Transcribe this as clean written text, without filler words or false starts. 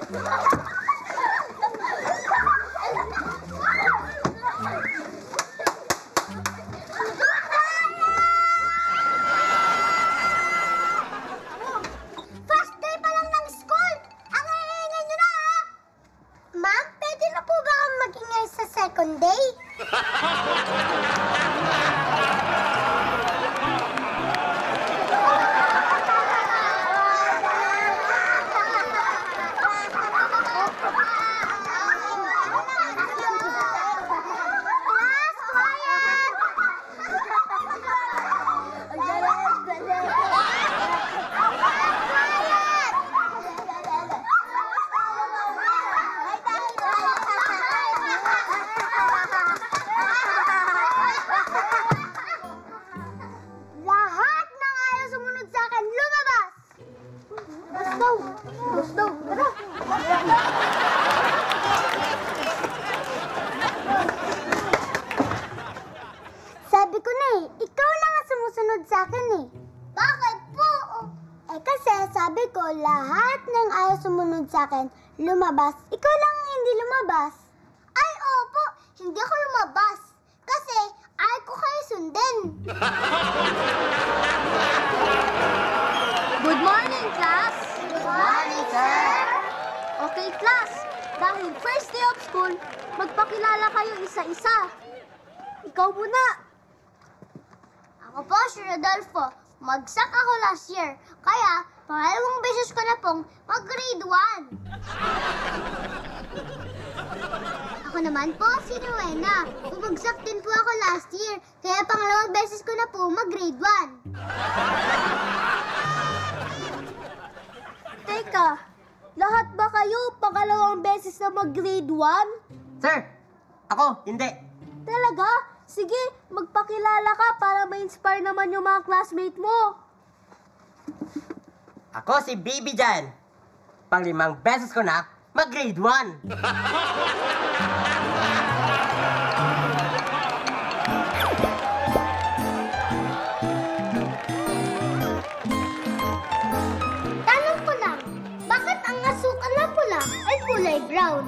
First day pa lang ng school! Ang ingay nyo na, ha? Ma'am, pwede na po ba kang mag-ingay sa second day? Lahat ng ayaw sumunod sa akin, lumabas! Bus daw. Tara. Sabi ko na ikaw lang ang sumusunod sa akin Bakit po? Kasi sabi ko, lahat ng ayaw sumunod sa akin, lumabas. Ikaw lang ang hindi lumabas. Ay, opo, hindi ako lumabas. Kasi ayaw ko kayo sundin. Good morning, class! Good morning, sir. Okay, class. Dahil first day of school, magpakilala kayo isa-isa. Ikaw muna. Ako po si Rodolfo. Magsak ako last year. Kaya, pangalawang beses ko na pong mag-grade 1. Ako naman po si Rowena. Bumagsak din po ako last year. Kaya pangalawang beses ko na po mag-grade 1. Teka, lahat ba kayo pangalawang beses na mag-grade 1? Sir, ako, hindi. Talaga? Sige, magpakilala ka para ma-inspire naman yung mga classmate mo. Ako si Baby Jan. Pang-5 beses ko na mag-grade 1. Tanong ko lang, bakit ang asukal na pula ay kulay brown?